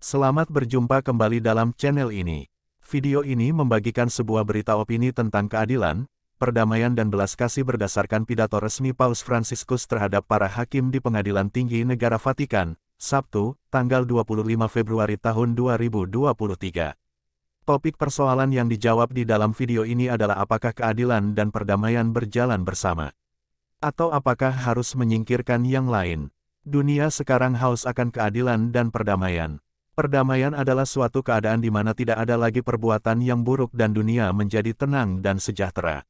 Selamat berjumpa kembali dalam channel ini. Video ini membagikan sebuah berita opini tentang keadilan, perdamaian dan belas kasih berdasarkan pidato resmi Paus Fransiskus terhadap para hakim di Pengadilan Tinggi Negara Vatikan, Sabtu, tanggal 25 Februari tahun 2023. Topik persoalan yang dijawab di dalam video ini adalah apakah keadilan dan perdamaian berjalan bersama? Atau apakah harus menyingkirkan yang lain? Dunia sekarang haus akan keadilan dan perdamaian. Perdamaian adalah suatu keadaan di mana tidak ada lagi perbuatan yang buruk dan dunia menjadi tenang dan sejahtera.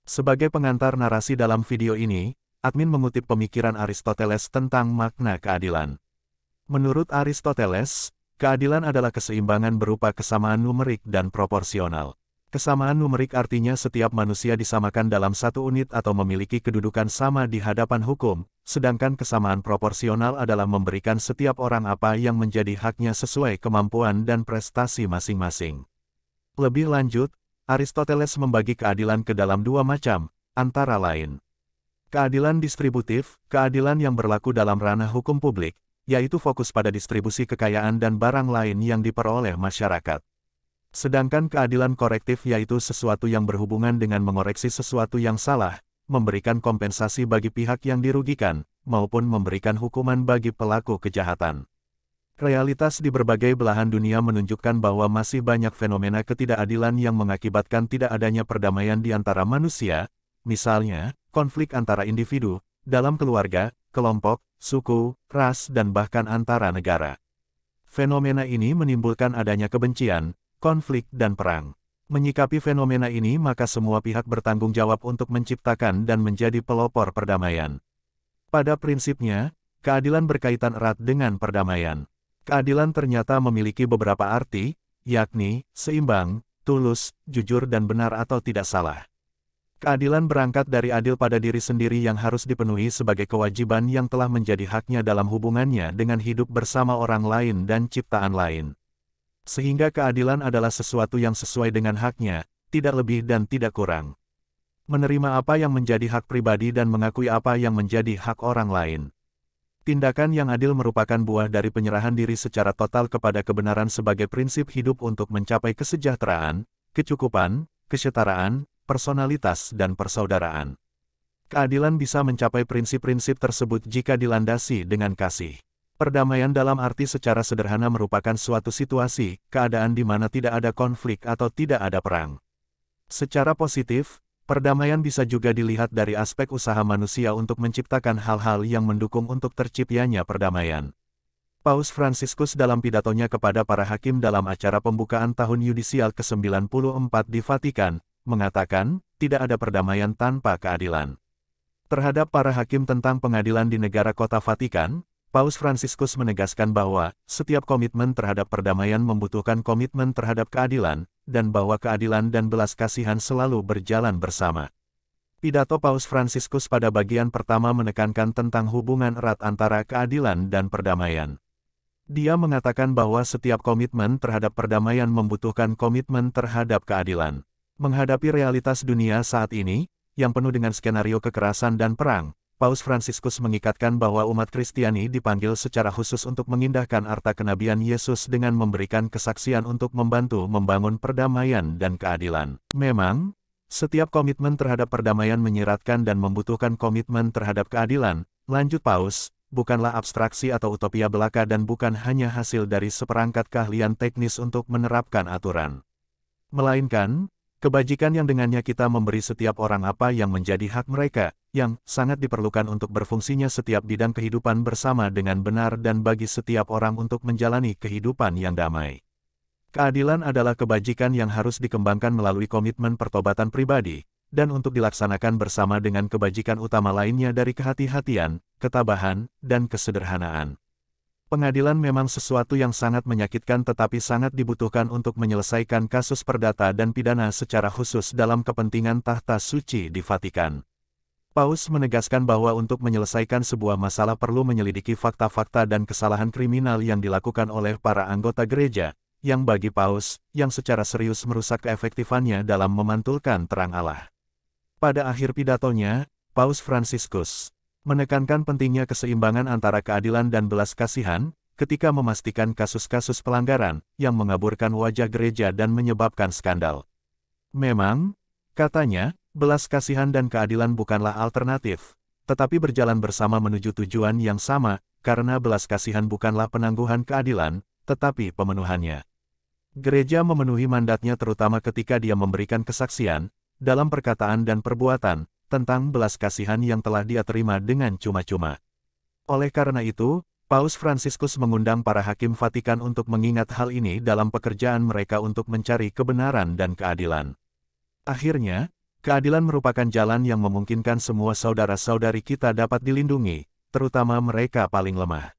Sebagai pengantar narasi dalam video ini, admin mengutip pemikiran Aristoteles tentang makna keadilan. Menurut Aristoteles, keadilan adalah keseimbangan berupa kesamaan numerik dan proporsional. Kesamaan numerik artinya setiap manusia disamakan dalam satu unit atau memiliki kedudukan sama di hadapan hukum, sedangkan kesamaan proporsional adalah memberikan setiap orang apa yang menjadi haknya sesuai kemampuan dan prestasi masing-masing. Lebih lanjut, Aristoteles membagi keadilan ke dalam dua macam, antara lain. Keadilan distributif, keadilan yang berlaku dalam ranah hukum publik, yaitu fokus pada distribusi kekayaan dan barang lain yang diperoleh masyarakat. Sedangkan keadilan korektif yaitu sesuatu yang berhubungan dengan mengoreksi sesuatu yang salah, memberikan kompensasi bagi pihak yang dirugikan, maupun memberikan hukuman bagi pelaku kejahatan. Realitas di berbagai belahan dunia menunjukkan bahwa masih banyak fenomena ketidakadilan yang mengakibatkan tidak adanya perdamaian di antara manusia, misalnya, konflik antara individu, dalam keluarga, kelompok, suku, ras dan bahkan antara negara. Fenomena ini menimbulkan adanya kebencian, konflik dan perang. Menyikapi fenomena ini maka semua pihak bertanggung jawab untuk menciptakan dan menjadi pelopor perdamaian. Pada prinsipnya, keadilan berkaitan erat dengan perdamaian. Keadilan ternyata memiliki beberapa arti, yakni, seimbang, tulus, jujur dan benar atau tidak salah. Keadilan berangkat dari adil pada diri sendiri yang harus dipenuhi sebagai kewajiban yang telah menjadi haknya dalam hubungannya dengan hidup bersama orang lain dan ciptaan lain. Sehingga keadilan adalah sesuatu yang sesuai dengan haknya, tidak lebih dan tidak kurang. Menerima apa yang menjadi hak pribadi dan mengakui apa yang menjadi hak orang lain. Tindakan yang adil merupakan buah dari penyerahan diri secara total kepada kebenaran sebagai prinsip hidup untuk mencapai kesejahteraan, kecukupan, kesetaraan, personalitas dan persaudaraan. Keadilan bisa mencapai prinsip-prinsip tersebut jika dilandasi dengan kasih. Perdamaian dalam arti secara sederhana merupakan suatu situasi, keadaan di mana tidak ada konflik atau tidak ada perang. Secara positif, perdamaian bisa juga dilihat dari aspek usaha manusia untuk menciptakan hal-hal yang mendukung untuk terciptanya perdamaian. Paus Fransiskus dalam pidatonya kepada para hakim dalam acara pembukaan tahun yudisial ke-94 di Vatikan, mengatakan, tidak ada perdamaian tanpa keadilan. Terhadap para hakim tentang pengadilan di negara kota Vatikan, Paus Fransiskus menegaskan bahwa, setiap komitmen terhadap perdamaian membutuhkan komitmen terhadap keadilan, dan bahwa keadilan dan belas kasihan selalu berjalan bersama. Pidato Paus Fransiskus pada bagian pertama menekankan tentang hubungan erat antara keadilan dan perdamaian. Dia mengatakan bahwa setiap komitmen terhadap perdamaian membutuhkan komitmen terhadap keadilan. Menghadapi realitas dunia saat ini, yang penuh dengan skenario kekerasan dan perang, Paus Fransiskus mengikatkan bahwa umat Kristiani dipanggil secara khusus untuk mengindahkan arta kenabian Yesus dengan memberikan kesaksian untuk membantu membangun perdamaian dan keadilan. Memang, setiap komitmen terhadap perdamaian menyiratkan dan membutuhkan komitmen terhadap keadilan, lanjut Paus, bukanlah abstraksi atau utopia belaka dan bukan hanya hasil dari seperangkat keahlian teknis untuk menerapkan aturan. Melainkan, kebajikan yang dengannya kita memberi setiap orang apa yang menjadi hak mereka, yang sangat diperlukan untuk berfungsinya setiap bidang kehidupan bersama dengan benar dan bagi setiap orang untuk menjalani kehidupan yang damai. Keadilan adalah kebajikan yang harus dikembangkan melalui komitmen pertobatan pribadi, dan untuk dilaksanakan bersama dengan kebajikan utama lainnya dari kehati-hatian, ketabahan, dan kesederhanaan. Pengadilan memang sesuatu yang sangat menyakitkan tetapi sangat dibutuhkan untuk menyelesaikan kasus perdata dan pidana secara khusus dalam kepentingan tahta suci di Vatikan. Paus menegaskan bahwa untuk menyelesaikan sebuah masalah perlu menyelidiki fakta-fakta dan kesalahan kriminal yang dilakukan oleh para anggota gereja, yang bagi Paus, yang secara serius merusak keefektifannya dalam memantulkan terang Allah. Pada akhir pidatonya, Paus Fransiskus menekankan pentingnya keseimbangan antara keadilan dan belas kasihan, ketika memastikan kasus-kasus pelanggaran yang mengaburkan wajah gereja dan menyebabkan skandal. Memang, katanya, belas kasihan dan keadilan bukanlah alternatif, tetapi berjalan bersama menuju tujuan yang sama, karena belas kasihan bukanlah penangguhan keadilan, tetapi pemenuhannya. Gereja memenuhi mandatnya terutama ketika dia memberikan kesaksian, dalam perkataan dan perbuatan, tentang belas kasihan yang telah dia terima dengan cuma-cuma. Oleh karena itu, Paus Fransiskus mengundang para hakim Vatikan untuk mengingat hal ini dalam pekerjaan mereka untuk mencari kebenaran dan keadilan. Akhirnya, keadilan merupakan jalan yang memungkinkan semua saudara-saudari kita dapat dilindungi, terutama mereka paling lemah.